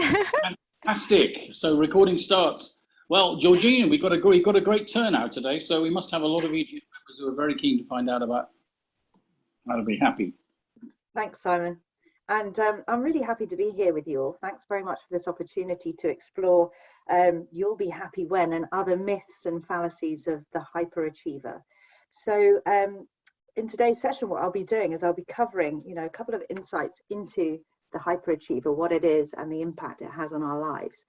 Fantastic. So recording starts. Well, Georgina, we've got a great turnout today, so we must have a lot of EGS members who are very keen to find out about how to be happy. Thanks, Simon. And I'm really happy to be here with you all. Thanks very much for this opportunity to explore You'll Be Happy When and other myths and fallacies of the hyperachiever. So in today's session, what I'll be doing is I'll be covering, a couple of insights into the hyperachiever, what it is and the impact it has on our lives.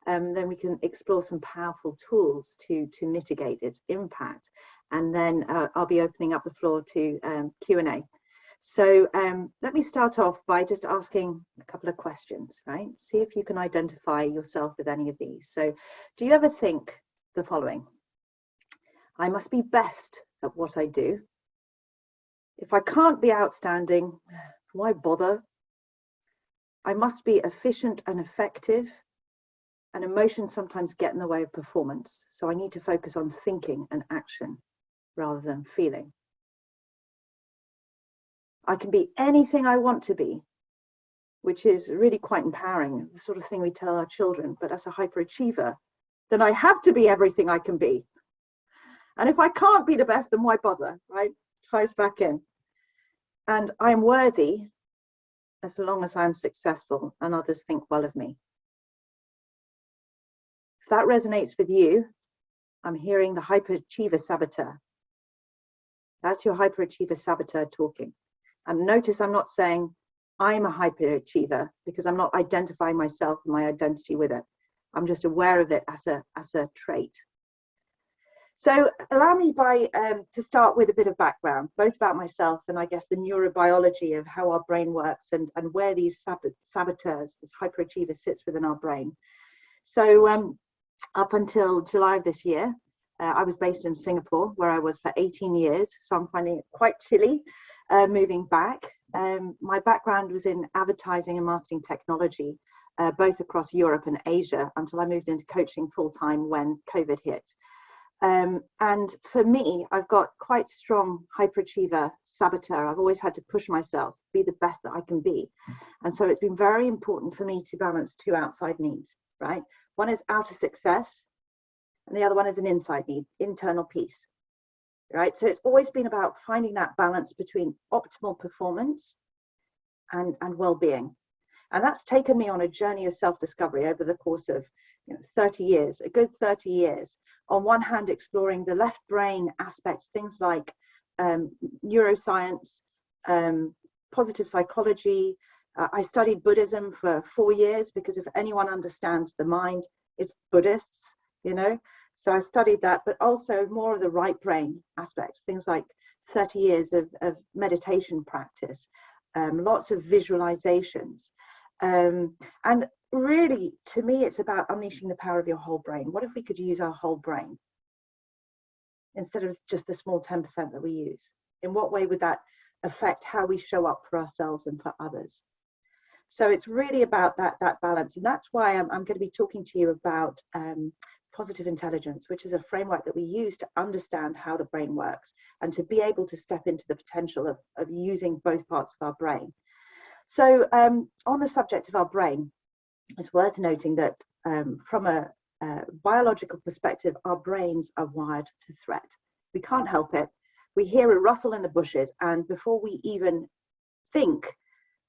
Then we can explore some powerful tools to mitigate its impact. And then I'll be opening up the floor to Q&A. So let me start off by just asking a couple of questions, right? See if you can identify yourself with any of these. So do you ever think the following? I must be best at what I do. If I can't be outstanding, why bother? I must be efficient and effective. And emotions sometimes get in the way of performance. So I need to focus on thinking and action rather than feeling. I can be anything I want to be, which is really quite empowering, the sort of thing we tell our children. But as a hyperachiever, then I have to be everything I can be. And if I can't be the best, then why bother, right? Ties back in. And I'm worthy as long as I'm successful and others think well of me. If that resonates with you, I'm hearing the Hyper-Achiever Saboteur. That's your Hyper-Achiever Saboteur talking. And notice I'm not saying I'm a hyperachiever because I'm not identifying myself and my identity with it. I'm just aware of it as a trait. So allow me to start with a bit of background, both about myself and I guess the neurobiology of how our brain works and where these saboteurs, this hyperachiever sits within our brain. So up until July of this year, I was based in Singapore where I was for 18 years. So I'm finding it quite chilly. Moving back, my background was in advertising and marketing technology, both across Europe and Asia, until I moved into coaching full-time when COVID hit. And for me, I've got quite strong hyperachiever saboteur. I've always had to push myself, be the best that I can be. And so it's been very important for me to balance two outside needs, right? One is outer success, and the other one is an inside need, internal peace. Right, so it's always been about finding that balance between optimal performance and well-being, and that's taken me on a journey of self-discovery over the course of 30 years, a good 30 years. On one hand, exploring the left brain aspects, things like neuroscience, positive psychology. I studied Buddhism for 4 years because if anyone understands the mind, it's Buddhists, So I studied that, but also more of the right brain aspects, things like 30 years of meditation practice, lots of visualizations. And really, to me, it's about unleashing the power of your whole brain. What if we could use our whole brain instead of just the small 10% that we use? In what way would that affect how we show up for ourselves and for others? So it's really about that balance. And that's why I'm going to be talking to you about positive intelligence, which is a framework that we use to understand how the brain works and to be able to step into the potential of using both parts of our brain. So on the subject of our brain, it's worth noting that from a biological perspective, our brains are wired to threat. We can't help it. We hear a rustle in the bushes, and before we even think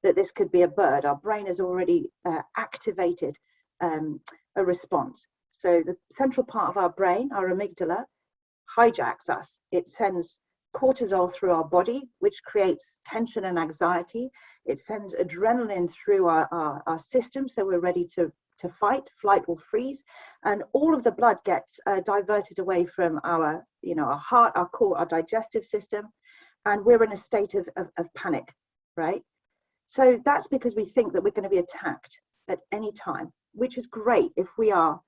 that this could be a bird, our brain has already activated a response. So the central part of our brain, our amygdala, hijacks us. It sends cortisol through our body, which creates tension and anxiety. It sends adrenaline through our system, so we're ready to fight, flight or freeze. And all of the blood gets diverted away from our heart, our core, our digestive system, and we're in a state of panic, right? So that's because we think that we're going to be attacked at any time, which is great if we are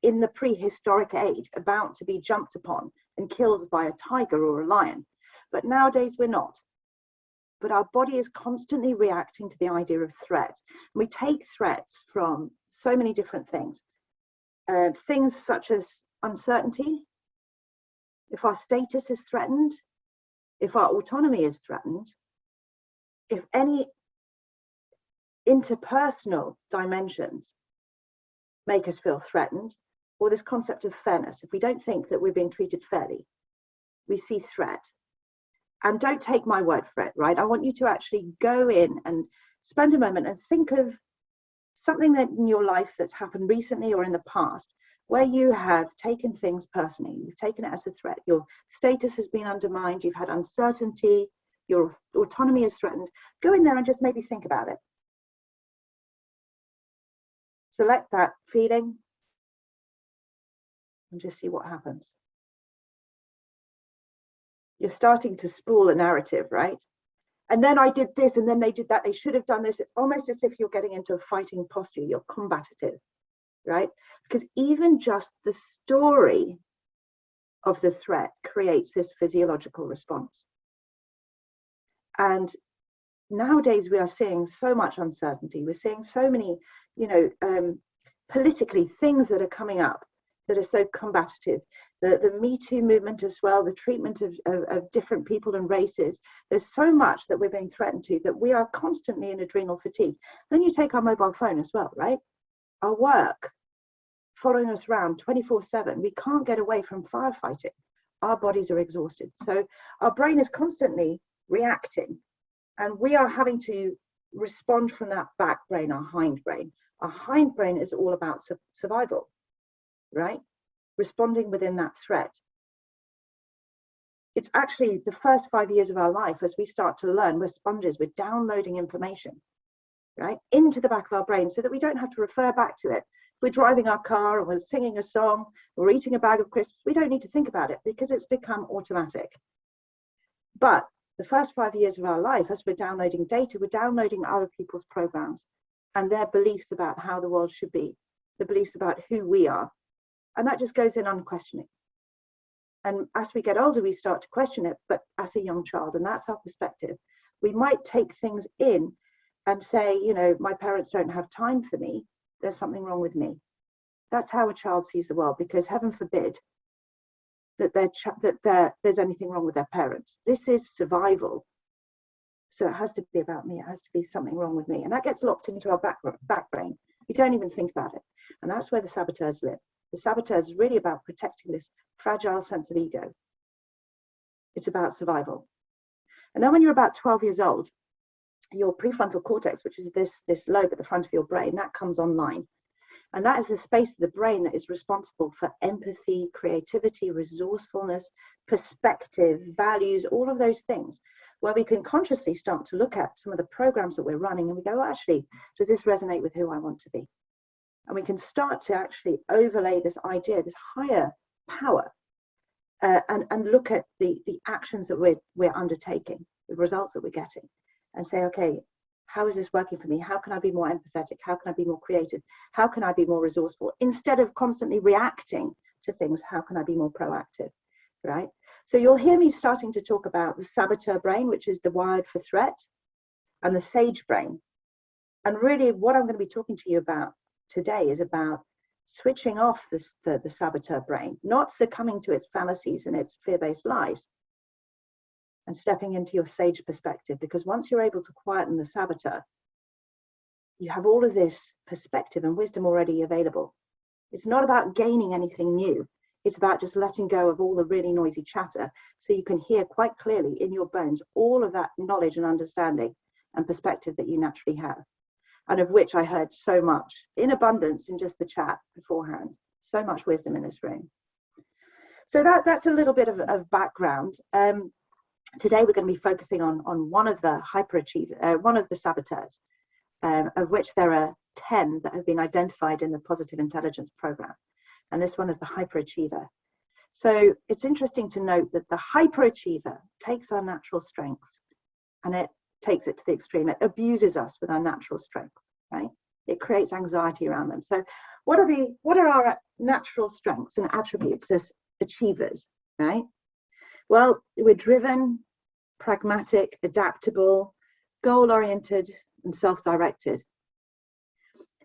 in the prehistoric age, about to be jumped upon and killed by a tiger or a lion. But nowadays we're not. But our body is constantly reacting to the idea of threat. We take threats from so many different things. Things such as uncertainty, if our status is threatened, if our autonomy is threatened, if any interpersonal dimensions make us feel threatened, or this concept of fairness. If we don't think that we're being treated fairly, we see threat. And don't take my word for it, right? I want you to actually go in and spend a moment and think of something that in your life that's happened recently or in the past, where you have taken things personally. You've taken it as a threat. Your status has been undermined. You've had uncertainty. Your autonomy is threatened. Go in there and just maybe think about it. Select that feeling and just see what happens. You're starting to spool a narrative, right? And then I did this, and then they did that. They should have done this. It's almost as if you're getting into a fighting posture. You're combative, right? Because even just the story of the threat creates this physiological response. And nowadays we are seeing so much uncertainty. We're seeing so many, politically things that are coming up that are so combative. The Me Too movement as well, the treatment of different people and races. There's so much that we're being threatened to that we are constantly in adrenal fatigue. Then you take our mobile phone as well, right? Our work following us around 24/7. We can't get away from firefighting. Our bodies are exhausted. So our brain is constantly reacting, and we are having to respond from that back brain, our hind brain. Our hind brain is all about survival, right? Responding within that threat. It's actually the first 5 years of our life as we start to learn. We're sponges, we're downloading information, right, into the back of our brain so that we don't have to refer back to it. If we're driving our car or we're singing a song, or eating a bag of crisps, we don't need to think about it because it's become automatic. But the first 5 years of our life, as we're downloading data, we're downloading other people's programs and their beliefs about how the world should be, the beliefs about who we are. And that just goes in unquestioning. And as we get older, we start to question it, but as a young child, and that's our perspective. We might take things in and say, my parents don't have time for me. There's something wrong with me. That's how a child sees the world, because heaven forbid that there's anything wrong with their parents. This is survival. So it has to be about me. It has to be something wrong with me. And that gets locked into our back brain. We don't even think about it. And that's where the saboteurs live. The saboteur is really about protecting this fragile sense of ego. It's about survival. And then when you're about 12 years old, your prefrontal cortex, which is this lobe at the front of your brain, that comes online. And that is the space of the brain that is responsible for empathy, creativity, resourcefulness, perspective, values, all of those things, where we can consciously start to look at some of the programs that we're running and we go, well, actually, does this resonate with who I want to be? And we can start to actually overlay this idea, this higher power, and look at the actions that we're undertaking, the results that we're getting, and say, okay, how is this working for me? How can I be more empathetic? How can I be more creative? How can I be more resourceful? Instead of constantly reacting to things, how can I be more proactive, right? So you'll hear me starting to talk about the saboteur brain, which is the wired for threat, and the sage brain. And really what I'm going to be talking to you about today is about switching off the saboteur brain, not succumbing to its fallacies and its fear-based lies, and stepping into your sage perspective. Because once you're able to quieten the saboteur, you have all of this perspective and wisdom already available. It's not about gaining anything new. It's about just letting go of all the really noisy chatter so you can hear quite clearly in your bones all of that knowledge and understanding and perspective that you naturally have, and of which I heard so much in abundance in just the chat beforehand. So much wisdom in this room. So that's a little bit of background. Today we're going to be focusing on one of the hyper-achiever, one of the saboteurs, of which there are 10 that have been identified in the Positive Intelligence Program. And this one is the hyper-achiever. So it's interesting to note that the hyper-achiever takes our natural strengths and it takes it to the extreme. It abuses us with our natural strengths, right? It creates anxiety around them. So what are our natural strengths and attributes as achievers, right? Well, we're driven, pragmatic, adaptable, goal-oriented, and self-directed.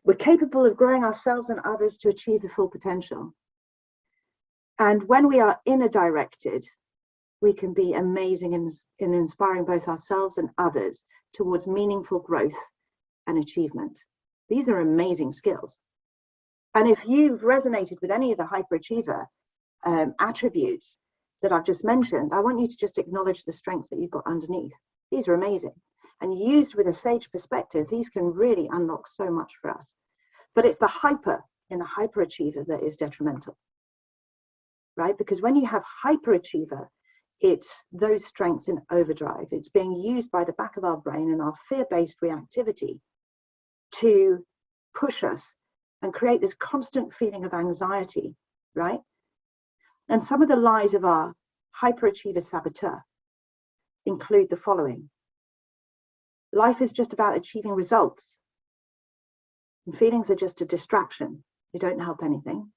We're capable of growing ourselves and others to achieve the full potential. And when we are inner directed, we can be amazing in inspiring both ourselves and others towards meaningful growth and achievement. These are amazing skills. And if you've resonated with any of the hyperachiever attributes that I've just mentioned, I want you to just acknowledge the strengths that you've got underneath. These are amazing. And used with a sage perspective, these can really unlock so much for us. But it's the hyper in the hyperachiever that is detrimental, right? Because when you have hyperachiever, it's those strengths in overdrive. It's being used by the back of our brain and our fear-based reactivity to push us and create this constant feeling of anxiety, right? And some of the lies of our hyperachiever saboteur include the following. Life is just about achieving results. And feelings are just a distraction. They don't help anything.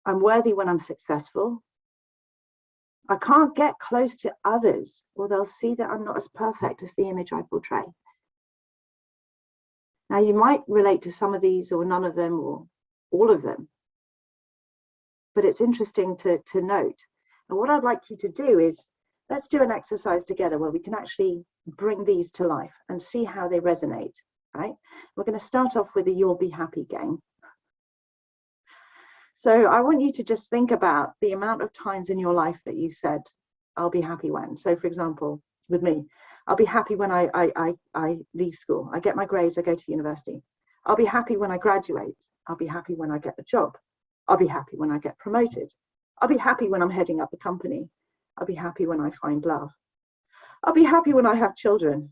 I'm worthy when I'm successful. I can't get close to others, or they'll see that I'm not as perfect as the image I portray. Now, you might relate to some of these or none of them or all of them, but it's interesting to note. And what I'd like you to do is, let's do an exercise together where we can actually bring these to life and see how they resonate, right? We're going to start off with the You'll Be Happy game. So I want you to just think about the amount of times in your life that you said, I'll be happy when. So for example, with me, I'll be happy when I leave school. I get my grades, I go to university. I'll be happy when I graduate. I'll be happy when I get a job. I'll be happy when I get promoted. I'll be happy when I'm heading up the company. I'll be happy when I find love. I'll be happy when I have children.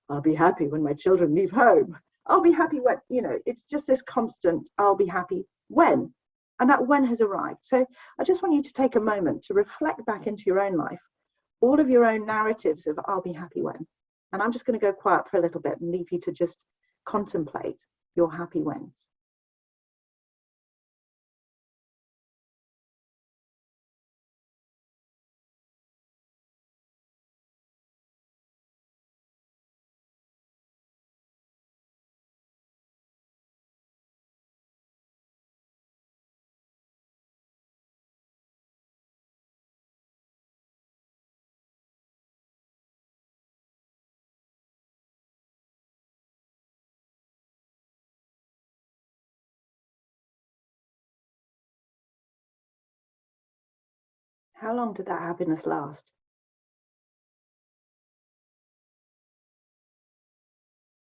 I'll be happy when my children leave home. I'll be happy when, it's just this constant, I'll be happy when. And that when has arrived. So I just want you to take a moment to reflect back into your own life, all of your own narratives of I'll be happy when. And I'm just going to go quiet for a little bit and leave you to just contemplate your happy whens. How long did that happiness last?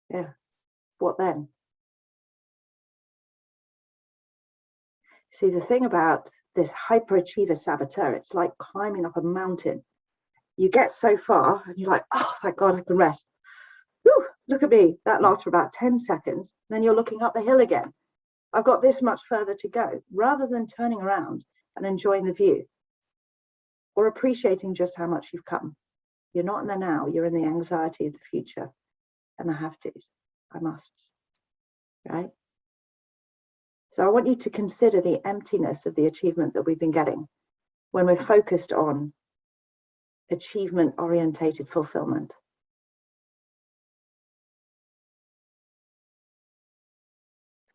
Yeah. What then? See, the thing about this hyperachiever saboteur, it's like climbing up a mountain. You get so far and you're like, oh, thank God I can rest. Whew, look at me. That lasts for about 10 seconds. Then you're looking up the hill again. I've got this much further to go, rather than turning around and enjoying the view or appreciating just how much you've come. You're not in the now, you're in the anxiety of the future and the have tos, I musts, right? So I want you to consider the emptiness of the achievement that we've been getting when we're focused on achievement-orientated fulfillment.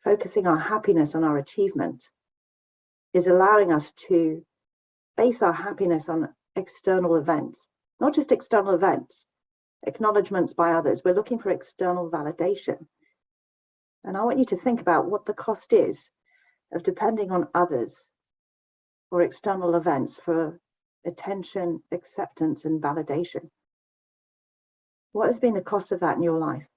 Focusing our happiness on our achievement is allowing us to base our happiness on external events, not just external events, acknowledgements by others. We're looking for external validation. And I want you to think about what the cost is of depending on others or external events for attention, acceptance, and validation. What has been the cost of that in your life?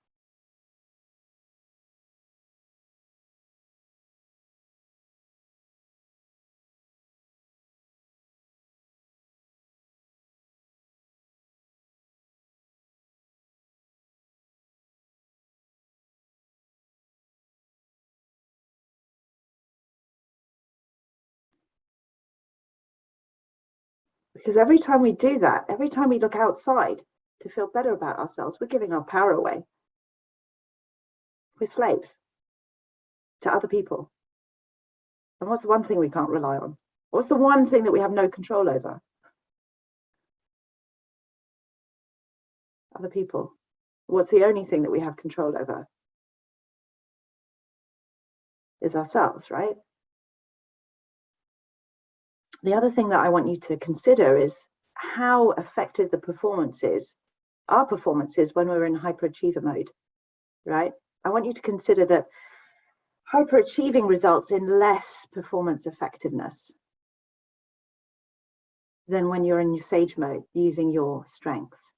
Because every time we do that, every time we look outside to feel better about ourselves, we're giving our power away. We're slaves to other people. And what's the one thing we can't rely on? What's the one thing that we have no control over? Other people. What's the only thing that we have control over? Is ourselves, right? The other thing that I want you to consider is how effective the performance is, our performance is when we're in hyperachiever mode. right? I want you to consider that hyperachieving results in less performance effectiveness than when you're in your sage mode using your strengths.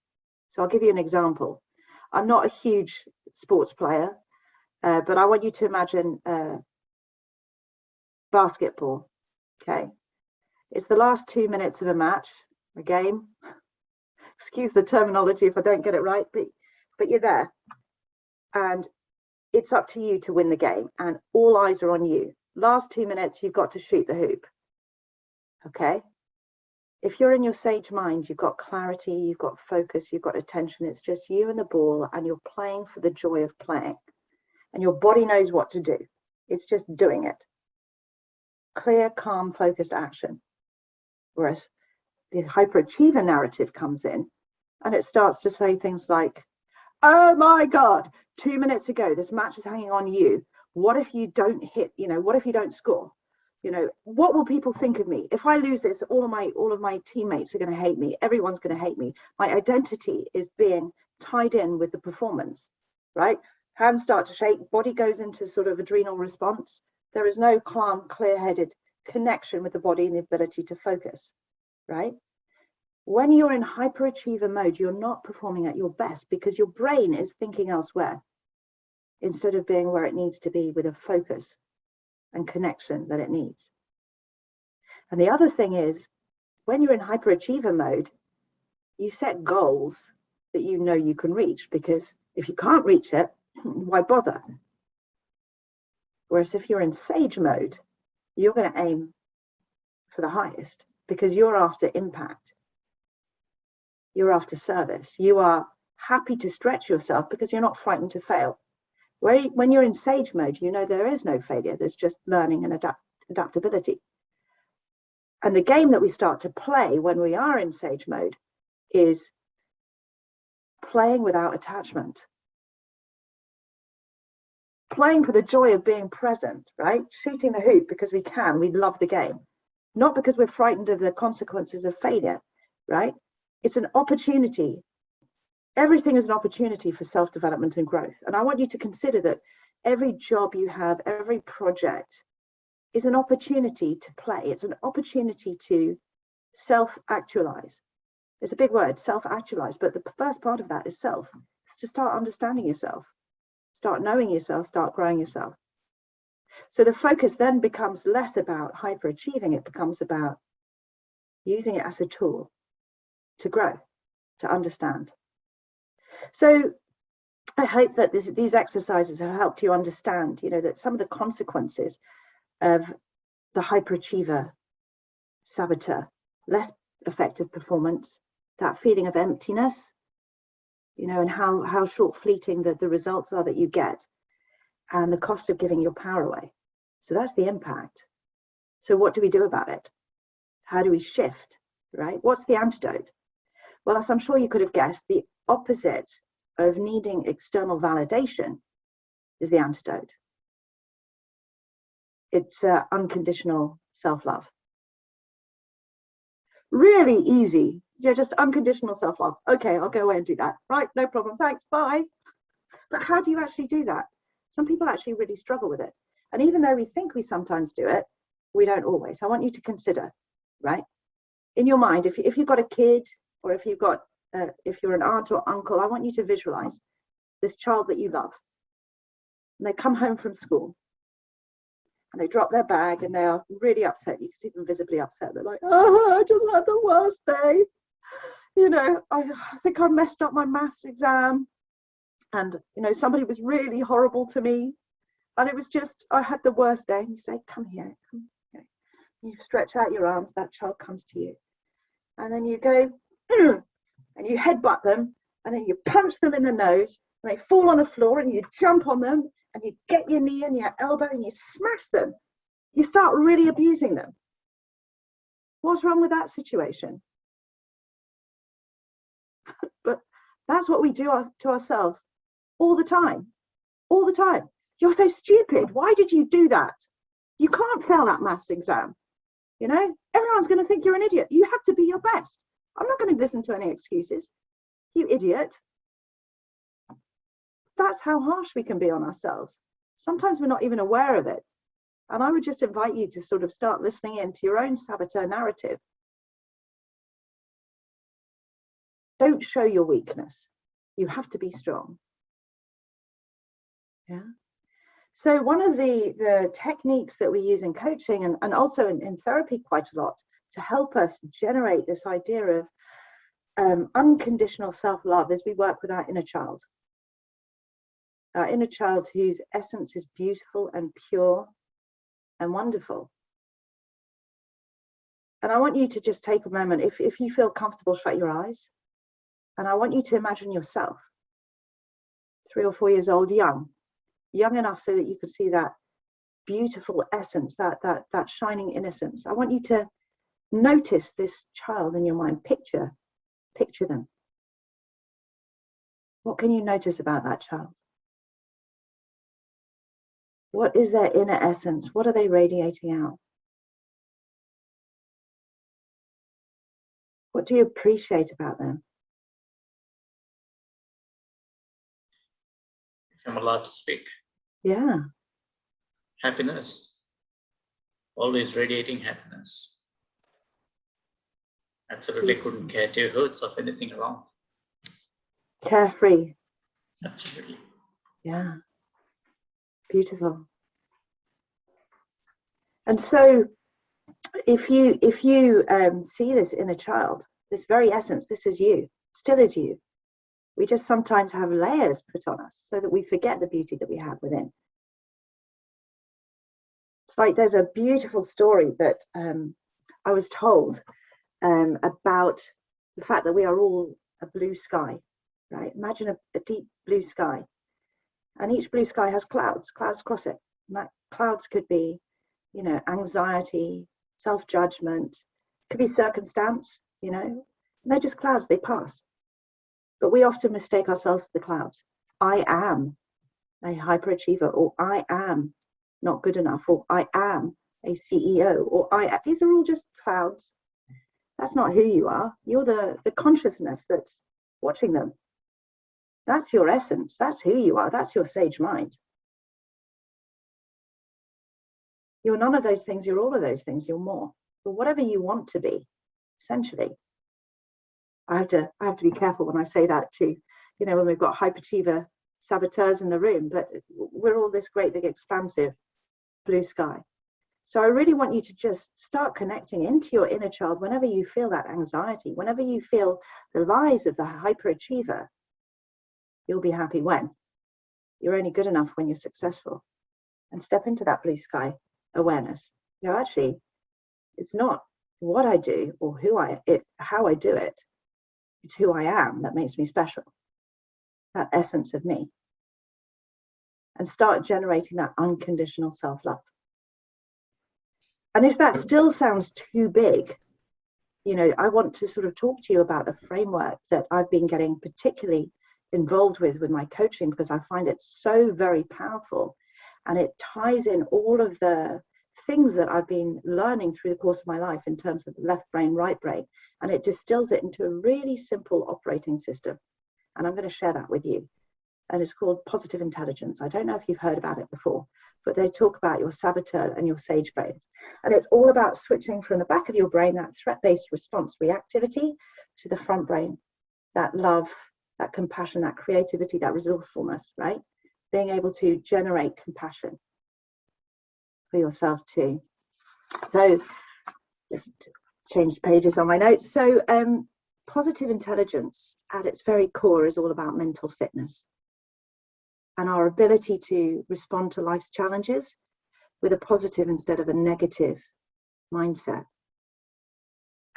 So I'll give you an example. I'm not a huge sports player, but I want you to imagine basketball, okay? It's the last 2 minutes of a match, a game. Excuse the terminology if I don't get it right, but you're there. And it's up to you to win the game, and all eyes are on you. Last 2 minutes, you've got to shoot the hoop, okay? If you're in your sage mind, you've got clarity, you've got focus, you've got attention. It's just you and the ball, and you're playing for the joy of playing. And your body knows what to do. It's just doing it. Clear, calm, focused action. Whereas the hyperachiever narrative comes in, and it starts to say things like, oh my God, 2 minutes ago, this match is hanging on you. What if you don't hit, what if you don't score? What will people think of me? If I lose this, all of my teammates are going to hate me. Everyone's going to hate me. My identity is being tied in with the performance, right? Hands start to shake, body goes into sort of adrenal response. There is no calm, clear-headed connection with the body and the ability to focus, right? When you're in hyperachiever mode, you're not performing at your best because your brain is thinking elsewhere instead of being where it needs to be with a focus and connection that it needs. And the other thing is, when you're in hyperachiever mode, you set goals that you know you can reach, because if you can't reach it, why bother? Whereas if you're in sage mode, you're going to aim for the highest because you're after impact. You're after service. You are happy to stretch yourself because you're not frightened to fail. When you're in sage mode, you know there is no failure. There's just learning and adaptability. And the game that we start to play when we are in sage mode is playing without attachment. Playing for the joy of being present, right? Shooting the hoop because we can. We love the game. Not because we're frightened of the consequences of failure, right? It's an opportunity. Everything is an opportunity for self-development and growth. And I want you to consider that every job you have, every project is an opportunity to play. It's an opportunity to self-actualize. It's a big word, self-actualize, but the first part of that is self. It's to start understanding yourself, start knowing yourself, start growing yourself. So the focus then becomes less about hyperachieving. It becomes about using it as a tool to grow, to understand. So I hope that these exercises have helped you understand, that some of the consequences of the hyperachiever saboteur, less effective performance, that feeling of emptiness, and how short fleeting the results are that you get, and the cost of giving your power away. So that's the impact. So what do we do about it? How do we shift, right? What's the antidote? Well, as I'm sure you could have guessed, the opposite of needing external validation is the antidote. It's unconditional self-love. Really easy. Yeah, just unconditional self-love. Okay, I'll go away and do that. Right, no problem. Thanks, bye. But how do you actually do that? Some people actually really struggle with it. And even though we think we sometimes do it, we don't always. I want you to consider, right? In your mind, if you've got a kid, or if you're an aunt or uncle, I want you to visualize this child that you love. And they come home from school and they drop their bag and they are really upset. You can see them visibly upset. They're like, oh, I just had the worst day. I think I messed up my maths exam. And, somebody was really horrible to me. And it was just, I had the worst day. And you say, come here. You stretch out your arms, that child comes to you. And then you go, and you headbutt them, and then you punch them in the nose, and they fall on the floor, and you jump on them, and you get your knee and your elbow, and you smash them. You start really abusing them. What's wrong with that situation? But that's what we do to ourselves all the time. All the time. You're so stupid. Why did you do that? You can't fail that maths exam. Everyone's going to think you're an idiot. You have to be your best. I'm not going to listen to any excuses. You idiot. that's how harsh we can be on ourselves. Sometimes we're not even aware of it. And I would just invite you to sort of start listening into your own saboteur narrative. Don't show your weakness. You have to be strong. Yeah. So one of the techniques that we use in coaching and also in therapy quite a lot to help us generate this idea of unconditional self-love is we work with our inner child. Our inner child whose essence is beautiful and pure and wonderful. And I want you to just take a moment, if you feel comfortable, shut your eyes. And I want you to imagine yourself 3 or 4 years old, young enough so that you can see that beautiful essence, that shining innocence. I want you to notice this child in your mind. Picture them. What can you notice about that child? What is their inner essence? What are they radiating out? What do you appreciate about them? If I'm allowed to speak. Yeah. Happiness. Always radiating happiness. Absolutely couldn't care 2 hoots of anything wrong. Carefree. Absolutely. Yeah. Beautiful. And so if you see this inner child, this very essence, this is you, still is you. We just sometimes have layers put on us so that we forget the beauty that we have within. It's like there's a beautiful story that I was told about the fact that we are all a blue sky, right? Imagine a deep blue sky. And each blue sky has clouds across it. And that clouds could be, anxiety, self-judgment, could be circumstance, and they're just clouds, they pass. But we often mistake ourselves for the clouds. I am a hyperachiever, or I am not good enough, or I am a CEO, or these are all just clouds. That's not who you are. You're the consciousness that's watching them. That's your essence. That's who you are. That's your sage mind. You're none of those things. You're all of those things. You're more. But whatever you want to be, essentially. I have to be careful when I say that too. When we've got Hyper-Achiever Saboteurs in the room, but we're all this great big expansive blue sky. So I really want you to just start connecting into your inner child whenever you feel that anxiety, whenever you feel the lies of the hyperachiever. You'll be happy when you're only good enough when you're successful, and step into that blue sky awareness. Actually, it's not what I do or how I do it. It's who I am that makes me special. That essence of me. And start generating that unconditional self-love. And if that still sounds too big, I want to sort of talk to you about a framework that I've been getting particularly involved with my coaching, because I find it so very powerful, and it ties in all of the things that I've been learning through the course of my life in terms of the left brain, right brain, and it distills it into a really simple operating system. And I'm going to share that with you. And it's called positive intelligence. I don't know if you've heard about it before, but they talk about your saboteur and your sage brains. And it's all about switching from the back of your brain, that threat-based response reactivity, to the front brain, that love, that compassion, that creativity, that resourcefulness, right? Being able to generate compassion for yourself too. So just change pages on my notes. So positive intelligence at its very core is all about mental fitness and our ability to respond to life's challenges with a positive instead of a negative mindset.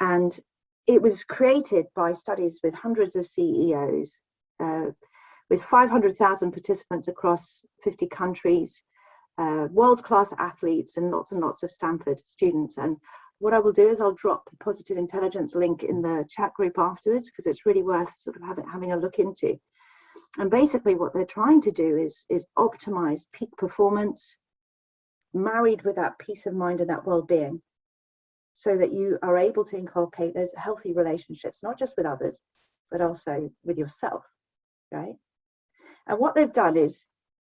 And it was created by studies with hundreds of CEOs, with 500,000 participants across 50 countries, world-class athletes, and lots of Stanford students. And what I will do is I'll drop the positive intelligence link in the chat group afterwards, because it's really worth sort of having a look into. And basically what they're trying to do is optimize peak performance, married with that peace of mind and that well-being, so that you are able to inculcate those healthy relationships, not just with others, but also with yourself, right? And what they've done is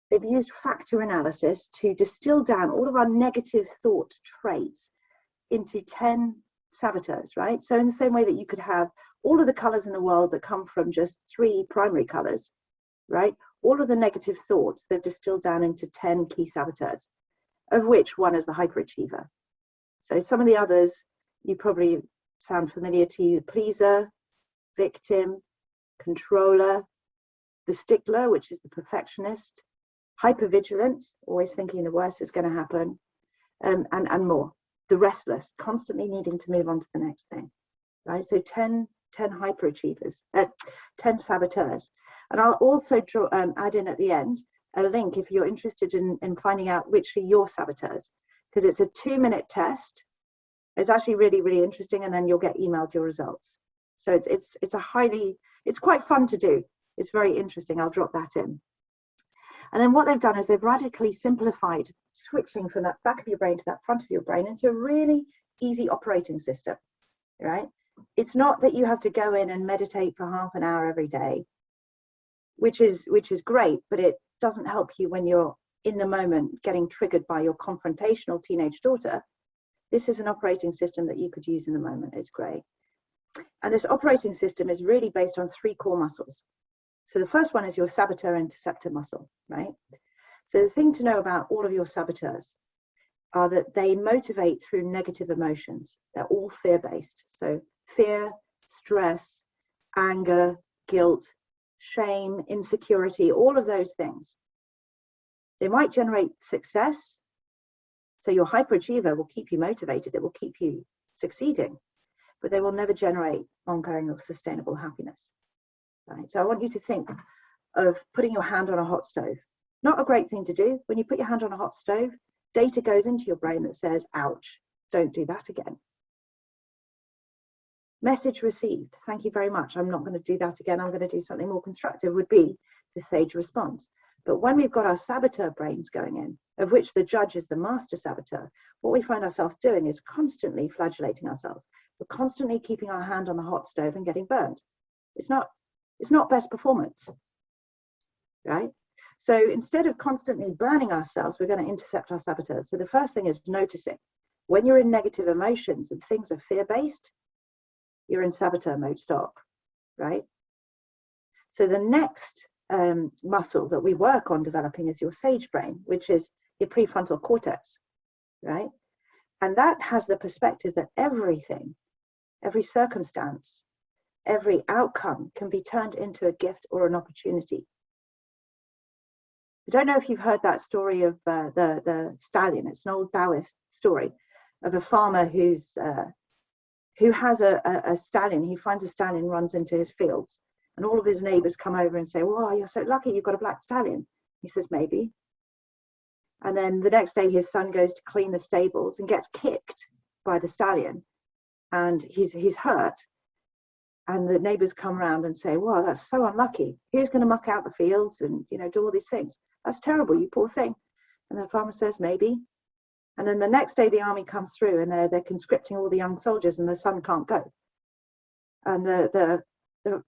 they've used factor analysis to distill down all of our negative thought traits into 10 saboteurs, right? So in the same way that you could have all of the colors in the world that come from just 3 primary colors, right? All of the negative thoughts, they've distilled down into 10 key saboteurs, of which one is the hyperachiever. So some of the others, you probably sound familiar to you: pleaser, victim, controller, the stickler, which is the perfectionist, hypervigilant, always thinking the worst is going to happen, and more. The restless, constantly needing to move on to the next thing, right? So 10 hyperachievers, 10 saboteurs. And I'll also add in at the end a link if you're interested in finding out which are your saboteurs, because it's a 2-minute test. It's actually really, really interesting, and then you'll get emailed your results. So it's quite fun to do. It's very interesting. I'll drop that in. And then what they've done is they've radically simplified switching from that back of your brain to that front of your brain into a really easy operating system, right? It's not that you have to go in and meditate for half an hour every day, which is great, but it doesn't help you when you're in the moment getting triggered by your confrontational teenage daughter. This is an operating system that you could use in the moment. It's great. And this operating system is really based on 3 core muscles. So the first one is your Saboteur Interceptor muscle, right? So the thing to know about all of your saboteurs are that they motivate through negative emotions. They're all fear-based. So fear, stress, anger, guilt, shame, insecurity, all of those things. They might generate success. So your hyperachiever will keep you motivated. It will keep you succeeding, but they will never generate ongoing or sustainable happiness. Right? So I want you to think of putting your hand on a hot stove. Not a great thing to do. When you put your hand on a hot stove, data goes into your brain that says, ouch, don't do that again. Message received, thank you very much. I'm not going to do that again. I'm going to do something more constructive, would be the sage response. But when we've got our saboteur brains going in, of which the judge is the master saboteur, what we find ourselves doing is constantly flagellating ourselves. We're constantly keeping our hand on the hot stove and getting burned. It's not best performance, right? So instead of constantly burning ourselves, we're going to intercept our saboteurs. So the first thing is noticing. When you're in negative emotions and things are fear-based, you're in saboteur mode, stop, right? So the next muscle that we work on developing is your sage brain, which is your prefrontal cortex, right? And that has the perspective that everything, every circumstance, every outcome can be turned into a gift or an opportunity. I don't know if you've heard that story of the stallion. It's an old Taoist story of a farmer who has a stallion. He finds a stallion, runs into his fields, and all of his neighbors come over and say, "Wow, you're so lucky, you've got a black stallion." He says, "Maybe." And then the next day his son goes to clean the stables and gets kicked by the stallion, and he's hurt. And the neighbors come around and say, "Wow, that's so unlucky. Who's going to muck out the fields and, do all these things? That's terrible, you poor thing." And the farmer says, "Maybe." And then the next day the army comes through and they're conscripting all the young soldiers, and the son can't go. And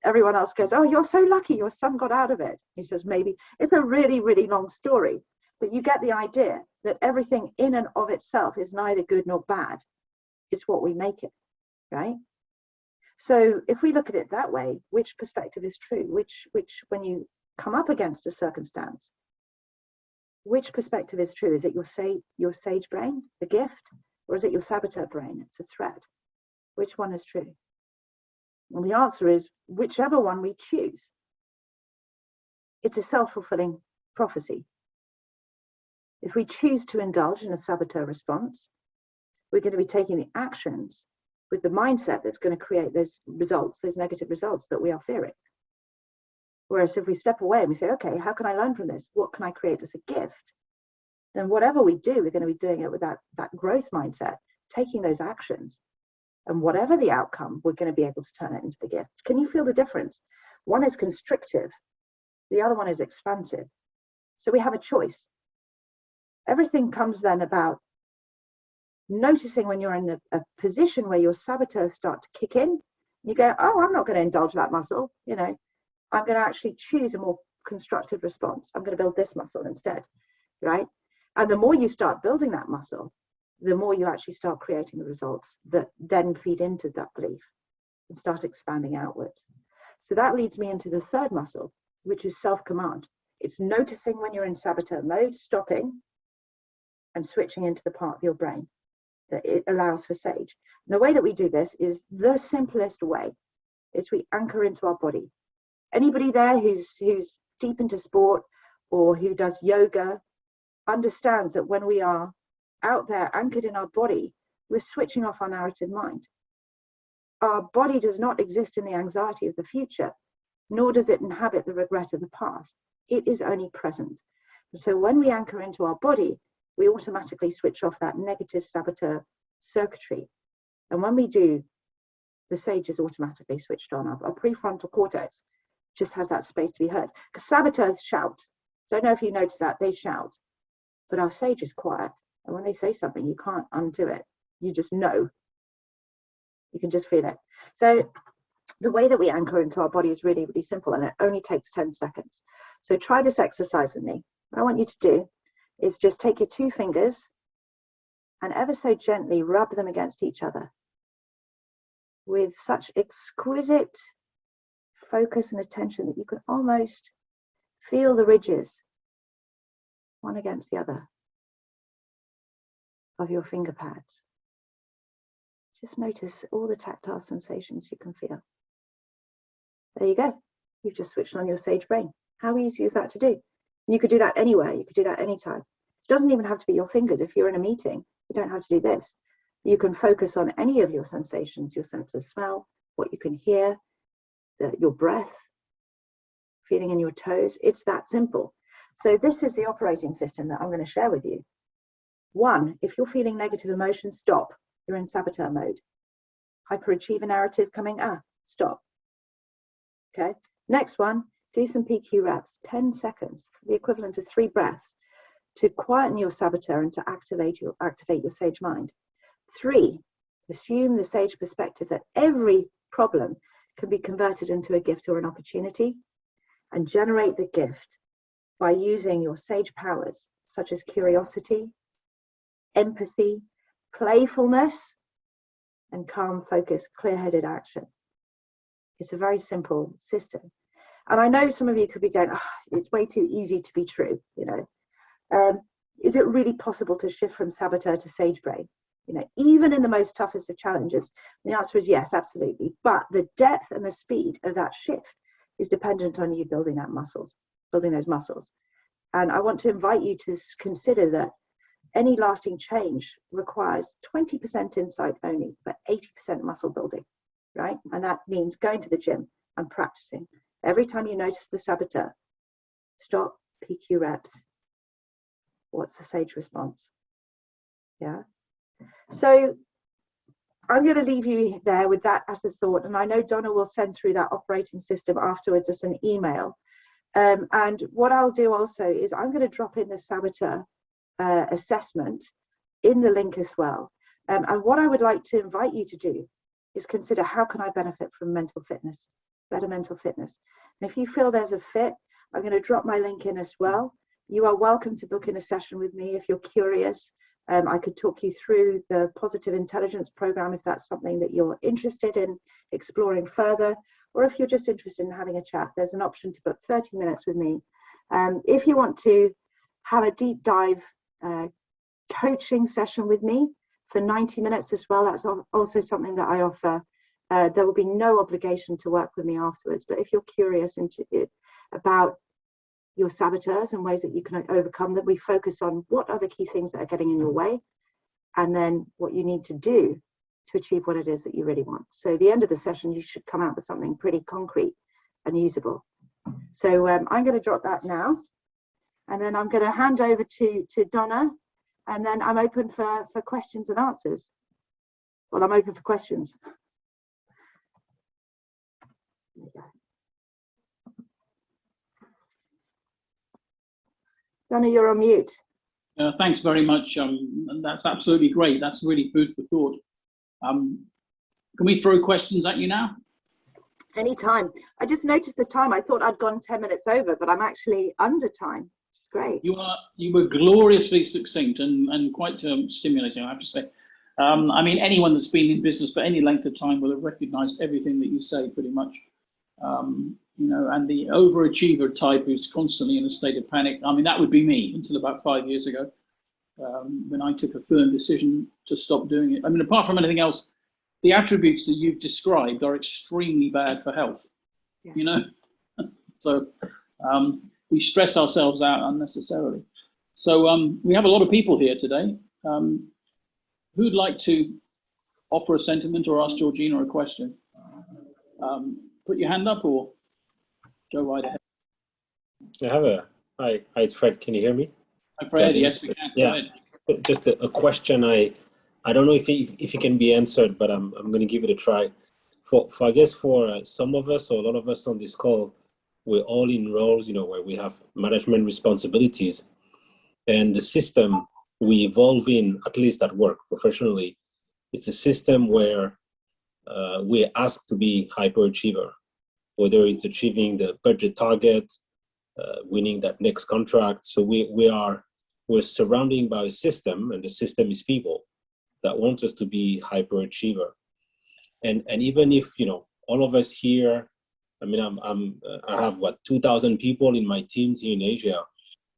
everyone else goes, "Oh, you're so lucky, your son got out of it." He says, "Maybe." It's a really, really long story, but you get the idea that everything in and of itself is neither good nor bad. It's what we make it, right? So if we look at it that way, which perspective is true? Which when you come up against a circumstance, which perspective is true? Is it your sage brain, the gift, or is it your saboteur brain? It's a threat. Which one is true? Well, the answer is whichever one we choose. It's a self-fulfilling prophecy. If we choose to indulge in a saboteur response, we're going to be taking the actions with the mindset that's going to create those results, those negative results that we are fearing. Whereas if we step away and we say, "Okay, how can I learn from this? What can I create as a gift?" Then whatever we do, we're going to be doing it with that growth mindset, taking those actions. And whatever the outcome, we're going to be able to turn it into the gift. Can you feel the difference? One is constrictive, the other one is expansive. So we have a choice. Everything comes then about noticing when you're in a position where your saboteurs start to kick in. You go, "Oh, I'm not going to indulge that muscle. I'm going to actually choose a more constructive response. I'm going to build this muscle instead, right? And the more you start building that muscle, the more you actually start creating the results that then feed into that belief and start expanding outwards. So that leads me into the third muscle, which is self-command. It's noticing when you're in saboteur mode, stopping and switching into the part of your brain that it allows for sage. And the way that we do this is the simplest way. It's we anchor into our body. Anybody there who's deep into sport or who does yoga understands that when we are out there anchored in our body, we're switching off our narrative mind. Our body does not exist in the anxiety of the future, nor does it inhabit the regret of the past. It is only present. And so when we anchor into our body, we automatically switch off that negative saboteur circuitry. And when we do, the sage is automatically switched on. Our prefrontal cortex just has that space to be heard. Because saboteurs shout. Don't know if you notice that, they shout. But our sage is quiet. And when they say something, you can't undo it. You just know. You can just feel it. So the way that we anchor into our body is really, really simple, and it only takes 10 seconds. So try this exercise with me. What I want you to do is just take your 2 fingers and ever so gently rub them against each other with such exquisite focus and attention that you can almost feel the ridges, one against the other, of your finger pads. Just notice all the tactile sensations you can feel. There you go. You've just switched on your sage brain. How easy is that to do? And you could do that anywhere. You could do that anytime. It doesn't even have to be your fingers. If you're in a meeting, you don't have to do this. You can focus on any of your sensations, your sense of smell, what you can hear, your breath, feeling in your toes. It's that simple. So this is the operating system that I'm going to share with you. 1, if you're feeling negative emotions, stop. You're in saboteur mode. Hyper-Achiever narrative coming, stop. Okay. Next one, do some PQ reps, 10 seconds, the equivalent of 3 breaths, to quieten your saboteur and to activate your sage mind. 3, assume the sage perspective that every problem can be converted into a gift or an opportunity, and generate the gift by using your sage powers, such as curiosity, empathy, playfulness, and calm, focused, clear-headed action. It's a very simple system. And I know some of you could be going, it's way too easy to be true, you know. Is it really possible to shift from saboteur to sage brain? You know, even in the most toughest of challenges, the answer is yes, absolutely. But the depth and the speed of that shift is dependent on you building those muscles. And I want to invite you to consider that any lasting change requires 20% insight only, but 80% muscle building, right? And that means going to the gym and practicing. Every time you notice the saboteur, stop, PQ reps. What's the sage response? Yeah. So I'm going to leave you there with that as a thought. And I know Donna will send through that operating system afterwards as an email. And what I'll do also is I'm going to drop in the Saboteur Assessment in the link as well. And what I would like to invite you to do is consider, how can I benefit from mental fitness, better mental fitness? And if you feel there's a fit, I'm going to drop my link in as well. You are welcome to book in a session with me if you're curious. I could talk you through the Positive Intelligence program if that's something that you're interested in exploring further, or if you're just interested in having a chat, there's an option to book 30 minutes with me. If you want to have a deep dive coaching session with me for 90 minutes as well, that's also something that I offer. There will be no obligation to work with me afterwards, but if you're curious about your saboteurs and ways that you can overcome them, we focus on what are the key things that are getting in your way, and then what you need to do to achieve what it is that you really want. So at the end of the session, you should come out with something pretty concrete and usable. So I'm going to drop that now, and then I'm going to hand over to Donna, and then I'm open for questions and answers. Well, I'm open for questions. There you go. Donna, you're on mute. Thanks very much. That's absolutely great. That's really food for thought. Can we throw questions at you now? Anytime. I just noticed the time. I thought I'd gone 10 minutes over, but I'm actually under time. It's great. You were gloriously succinct and quite stimulating, I have to say. I mean, anyone that's been in business for any length of time will have recognised everything that you say, pretty much. You know, and the overachiever type who's constantly in a state of panic. I mean, that would be me until about 5 years ago, when I took a firm decision to stop doing it. I mean, apart from anything else, the attributes that you've described are extremely bad for health. Yeah. You know, so we stress ourselves out unnecessarily. So we have a lot of people here today. Who'd like to offer a sentiment or ask Georgina a question? Put your hand up or go right ahead. I have hi, it's Fred. Can you hear me? Hi, Fred. Yes, we can. Yeah. Just a question. I don't know if it can be answered, but I'm going to give it a try. For I guess for some of us or a lot of us on this call, we're all in roles, you know, where we have management responsibilities, and the system we evolve in, at least at work professionally, it's a system where we're asked to be hyperachiever, whether it's achieving the budget target, winning that next contract. So we're surrounded by a system, and the system is people that want us to be hyperachiever. And even if, you know, all of us here, I mean, I have 2,000 people in my teams here in Asia.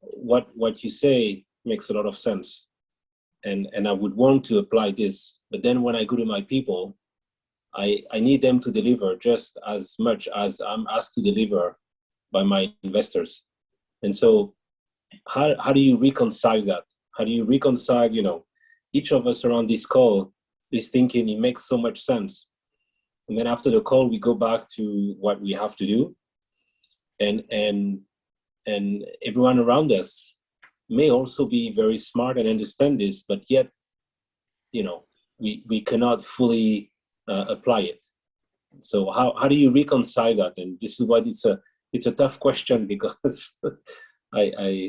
What you say makes a lot of sense, and I would want to apply this. But then when I go to my people, I need them to deliver just as much as I'm asked to deliver by my investors. And so how do you reconcile that? How do you reconcile, you know, each of us around this call is thinking it makes so much sense. And then after the call, we go back to what we have to do. And everyone around us may also be very smart and understand this, but yet, you know, we cannot fully apply it. So how do you reconcile that? And this is why it's a tough question, because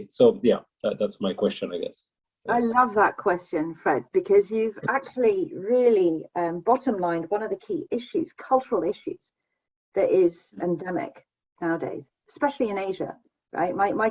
so yeah, that's my question, I guess. I love that question, Fred, because you've actually really bottom lined one of the key issues, cultural issues, that is endemic nowadays, especially in Asia, right? My